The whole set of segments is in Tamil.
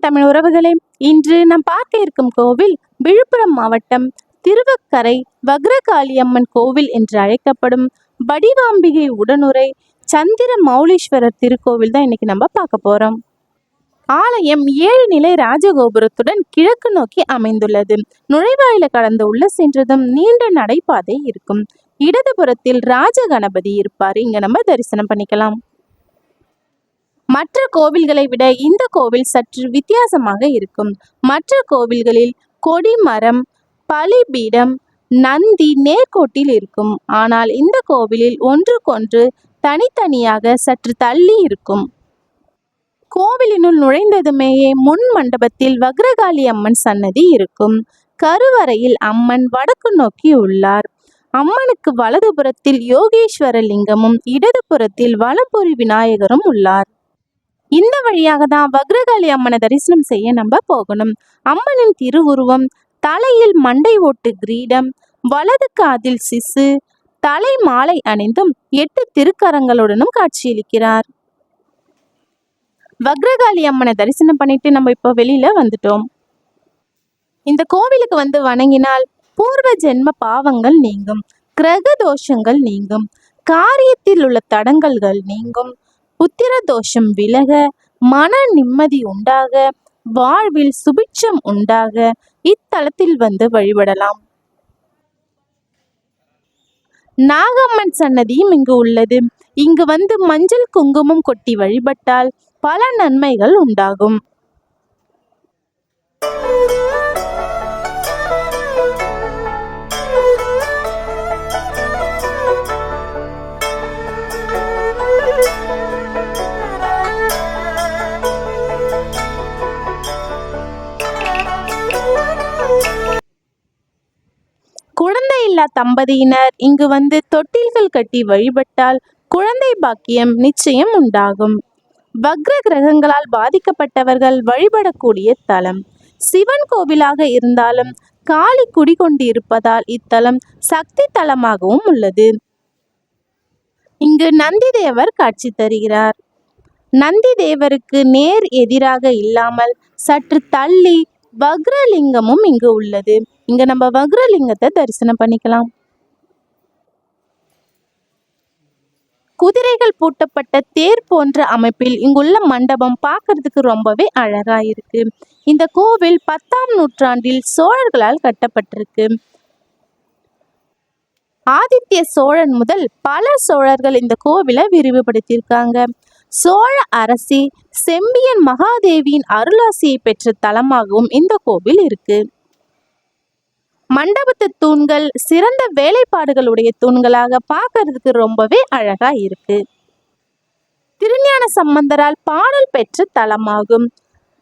வணக்கம் தமிழ் உறவுகளே. இன்று நாம் பார்க்க இருக்கும் கோவில் விழுப்புரம் மாவட்டம் திருவக்கரை வக்ரகாளியம்மன் கோவில் என்று அழைக்கப்படும் வடிவாம்பிகை உடனுரை சந்திர மௌலீஸ்வரர் திருக்கோவில் தான் இன்னைக்கு நம்ம பார்க்க போறோம். ஆலயம் 7 நிலை ராஜகோபுரத்துடன் கிழக்கு நோக்கி அமைந்துள்ளது. நுழைவாயில கடந்து உள்ள சென்றதும் நீண்ட நடைபாதை இருக்கும். இடதுபுறத்தில் ராஜ கணபதி இருப்பார். இங்க நம்ம தரிசனம் பண்ணிக்கலாம். மற்ற கோவில்களை விட இந்த கோவில் சற்று வித்தியாசமாக இருக்கும். மற்ற கோவில்களில் கொடிமரம், பலிபீடம், நந்தி நேர்கோட்டில் இருக்கும். ஆனால் இந்த கோவிலில் ஒன்றுக்கொன்று தனித்தனியாக சற்று தள்ளி இருக்கும். கோவிலினுள் நுழைந்ததுமேயே முன் மண்டபத்தில் வக்ரகாளி அம்மன் சன்னதி இருக்கும். கருவறையில் அம்மன் வடக்கு நோக்கி உள்ளார். அம்மனுக்கு வலதுபுறத்தில் யோகேஸ்வர லிங்கமும் இடதுபுறத்தில் வலம்புரி விநாயகரும் உள்ளார். இந்த வழியாக தான் வக்ரகாளி அம்மனை தரிசனம் செய்ய நம்ம போகணும். அம்மனின் திருவுருவம் தலையில் மண்டை ஓட்டு கிரீடம், வலது காதில் சிசு, தலை மாலை அணிந்தும் 8 திருக்கரங்களுடனும் காட்சியளிக்கிறார். வக்ரகாளி அம்மனை தரிசனம் பண்ணிட்டு நம்ம இப்போ வெளியில வந்துட்டோம். இந்த கோவிலுக்கு வந்து வணங்கினால் பூர்வ ஜென்ம பாவங்கள் நீங்கும், கிரக தோஷங்கள் நீங்கும், காரியத்தில் உள்ள தடங்கல்கள் நீங்கும், புத்திர தோஷம் விலக, மன நிம்மதி உண்டாக, வாழ்வில் சுபிட்சம் உண்டாக இத்தலத்தில் வந்து வழிபடலாம். நாகம்மன் சன்னதியும் இங்கு உள்ளது. இங்கு வந்து மஞ்சள் குங்குமம் கொட்டி வழிபட்டால் பல நன்மைகள் உண்டாகும். குழந்தை இல்லா தம்பதியினர் இங்கு வந்து தொட்டில்கள் கட்டி வழிபட்டால் குழந்தை பாக்கியம் நிச்சயம் உண்டாகும். வக்ர கிரகங்களால் பாதிக்கப்பட்டவர்கள் வழிபடக்கூடிய தலம். சிவன் கோவிலாக இருந்தாலும் காளி குடிகொண்டு இருப்பதால் இத்தலம் சக்தி தலமாகவும் உள்ளது. இங்கு நந்தி தேவர் காட்சி தருகிறார். நந்தி தேவருக்கு நேர் எதிராக இல்லாமல் சற்று தள்ளி வக்ரலிங்கமும் இங்கு உள்ளது. இங்க நம்ம வக்ரலிங்கத்தை தரிசனம் பண்ணிக்கலாம். குதிரைகள் பூட்டப்பட்ட தேர் போன்ற அமைப்பில் இங்குள்ள மண்டபம் பார்க்கறதுக்கு ரொம்பவே அழகா இருக்கு. இந்த கோவில் 10ஆம் நூற்றாண்டில் சோழர்களால் கட்டப்பட்டிருக்கு. ஆதித்ய சோழன் முதல் பல சோழர்கள் இந்த கோவிலை விரிவுபடுத்தியிருக்காங்க. சோழ அரசி செம்பியன் மகாதேவியின் அருளாசியை பெற்ற தலமாகவும் இந்த கோவில் இருக்கு. மண்டபத்து தூண்கள் சிறந்த வேலைப்பாடுகளுடைய தூண்களாக பார்க்கறதுக்கு ரொம்பவே அழகா இருக்கு. திருஞான சம்பந்தரால் பாடல் பெற்ற தலமாகும்.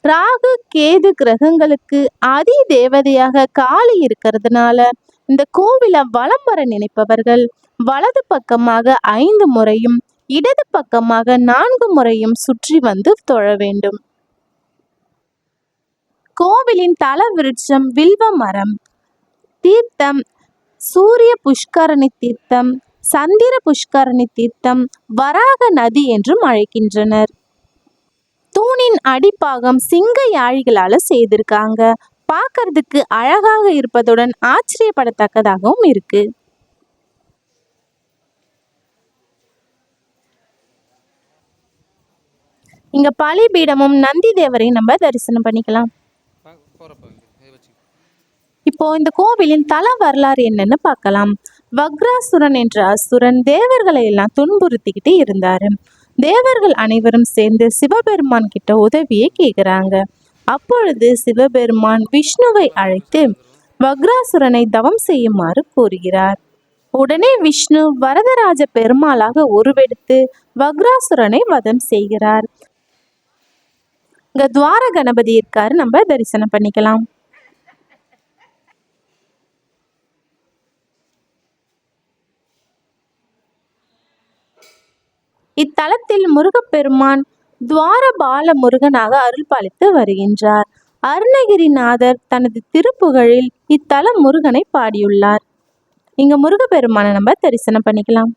ராகு கேது கிரகங்களுக்கு அதி தேவதையாக காளி இருக்கிறதுனால இந்த கோவிலை வலம் வர நினைப்பவர்கள் வலது பக்கமாக 5 முறையும் இடது பக்கமாக 4 முறையும் சுற்றி வந்து தொழ வேண்டும். கோவிலின் தல விருட்சம் வில்வ மரம். தீர்த்தம் சூரிய புஷ்கரணி தீர்த்தம், சந்திர புஷ்கரணி தீர்த்தம், வராக நதி என்றும் அழைக்கின்றனர். தூணின் அடிப்பாகம் சிங்க யாழிகளால செய்திருக்காங்க. பார்க்கறதுக்கு அழகாக இருப்பதுடன் ஆச்சரியப்படத்தக்கதாகவும் இருக்கு. இங்க பலிபீடமும் நந்தி தேவரையும் நம்ம தரிசனம் பண்ணிக்கலாம். இப்போ இந்த கோவிலின் தல வரலாறு என்னன்னு பார்க்கலாம். வக்ராசுரன் என்ற அசுரன் தேவர்களை எல்லாம் துன்புறுத்திக்கிட்டு இருந்தாரு. தேவர்கள் அனைவரும் சேர்ந்து சிவபெருமான் கிட்ட உதவியை கேட்கிறாங்க. அப்பொழுது சிவபெருமான் விஷ்ணுவை அழைத்து வக்ராசுரனை தவம் செய்யுமாறு கூறுகிறார். உடனே விஷ்ணு வரதராஜ பெருமாளாக உருவெடுத்து வக்ராசுரனை வதம் செய்கிறார். இங்க துவார கணபதி இருக்காரு, நம்ம தரிசனம் பண்ணிக்கலாம். இத்தலத்தில் முருகப்பெருமான் துவாரபால முருகனாக அருள் பாலித்து வருகின்றார். அருணகிரிநாதர் தனது திருப்புகழில் இத்தல முருகனை பாடியுள்ளார். இங்க முருகப்பெருமானை நம்ம தரிசனம் பண்ணிக்கலாம்.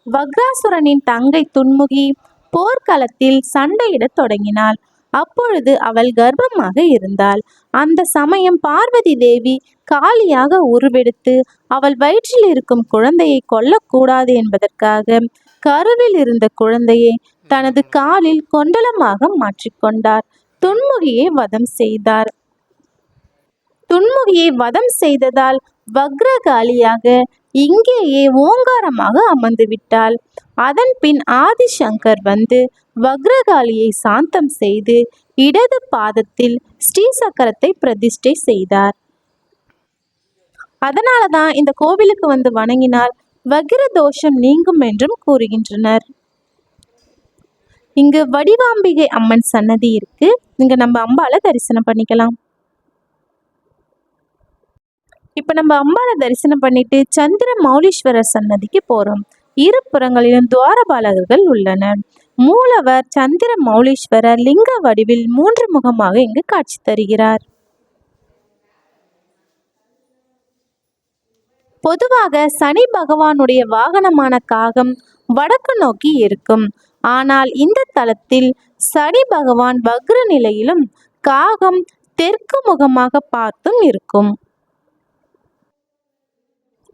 வக்ராசுரனின் தங்கை துன்முகி போர்க்களத்தில் சண்டையிடத் தொடங்கினாள். அப்பொழுது அவள் கர்ப்பமாக இருந்தாள். அந்த சமயம் பார்வதி தேவி காளியாக உருவெடுத்து அவள் வயிற்றில் இருக்கும் குழந்தையை கொல்லக்கூடாது என்பதற்காக கருவில் இருந்த குழந்தையை தனது காலில் கொண்டலமாக மாற்றிக்கொண்டார். துன்முகியை வதம் செய்தார். துன்முகியை வதம் செய்ததால் வக்ரகாளியாக இங்கேயே ஓங்காரமாக அமர்ந்து விட்டாள். அதன் பின் ஆதிசங்கர் வந்து வக்ரகாளியை சாந்தம் செய்து இடது பாதத்தில் ஸ்ரீ சக்கரத்தை பிரதிஷ்டை செய்தார். அதனாலதான் இந்த கோவிலுக்கு வந்து வணங்கினால் வக்ர தோஷம் நீங்கும் என்றும் கூறுகின்றனர். இங்கு வடிவாம்பிகை அம்மன் சன்னதி இருக்கு. இங்க நம்ம அம்பாளை தரிசனம் பண்ணிக்கலாம். இப்ப நம்ம அம்பாளை தரிசனம் பண்ணிட்டு சந்திர மௌலீஸ்வரர் சன்னதிக்கு போறோம். இரு புறங்களிலும் துவாரபாலகர்கள் உள்ளனர். மூலவர் சந்திர மௌலீஸ்வரர் லிங்க வடிவில் 3 முகமாக இங்கு காட்சி தருகிறார். பொதுவாக சனி பகவானுடைய வாகனமான காகம் வடக்கு நோக்கி இருக்கும். ஆனால் இந்த தலத்தில் சனி பகவான் வக்ர நிலையிலும் காகம் தெற்கு முகமாக பார்த்தும் இருக்கும்.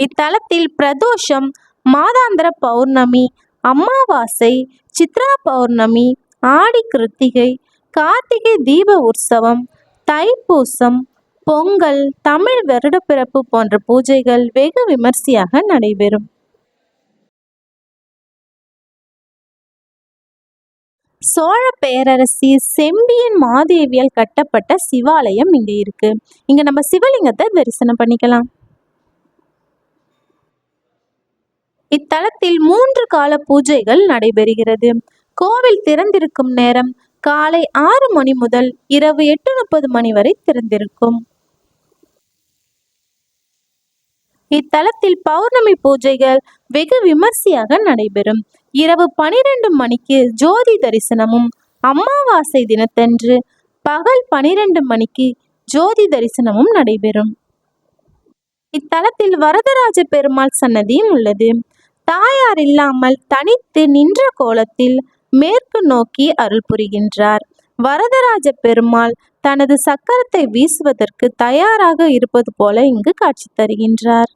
இத்தலத்தில் பிரதோஷம், மாதாந்திர பௌர்ணமி, அமாவாசை, சித்ரா பௌர்ணமி, ஆடி கிருத்திகை, கார்த்திகை தீப உற்சவம், தைப்பூசம், பொங்கல், தமிழ் வருடப்பிறப்பு போன்ற பூஜைகள் வெகு விமர்சையாக நடைபெறும். சோழ பேரரசி செம்பியன் மாதேவியால் கட்டப்பட்ட சிவாலயம் இங்க இருக்கு. இங்க நம்ம சிவலிங்கத்தை தரிசனம் பண்ணிக்கலாம். இத்தலத்தில் 3 கால பூஜைகள் நடைபெறுகிறது. கோவில் திறந்திருக்கும் நேரம் காலை 6 மணி முதல் இரவு 8:30 மணி வரை திறந்திருக்கும். இத்தலத்தில் பௌர்ணமி பூஜைகள் வெகு விமர்சையாக நடைபெறும். இரவு 12 மணிக்கு ஜோதி தரிசனமும், அமாவாசை தினத்தன்று பகல் 12 மணிக்கு ஜோதி தரிசனமும் நடைபெறும். இத்தலத்தில் வரதராஜ பெருமாள் சன்னதியும் உள்ளது. தாயார் இல்லாமல் தனித்து நின்ற கோலத்தில் மேற்கு நோக்கி அருள் புரிகின்றார். வரதராஜ பெருமாள் தனது சக்கரத்தை வீசுவதற்கு தயாராக இருப்பது போல இங்கு காட்சி தருகின்றார்.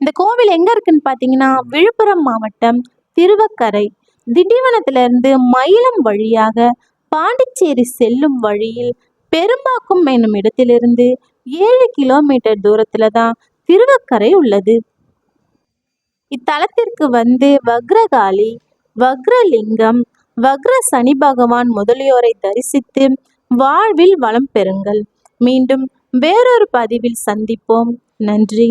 இந்த கோவில் எங்க இருக்குன்னு பாத்தீங்கன்னா, விழுப்புரம் மாவட்டம் திருவக்கரை திண்டிவனத்திலிருந்து மயிலம் வழியாக பாண்டிச்சேரி செல்லும் வழியில் பெரும்பாக்கம் என்னும் இடத்திலிருந்து 7 கிலோமீட்டர் தூரத்துல தான் திருவக்கரை உள்ளது. இத்தலத்திற்கு வந்து வக்ரகாளி, வக்ரலிங்கம், வக்ர சனி பகவான் முதலியோரை தரிசித்து வாழ்வில் வளம் பெறுங்கள். மீண்டும் வேறொரு பதிவில் சந்திப்போம். நன்றி.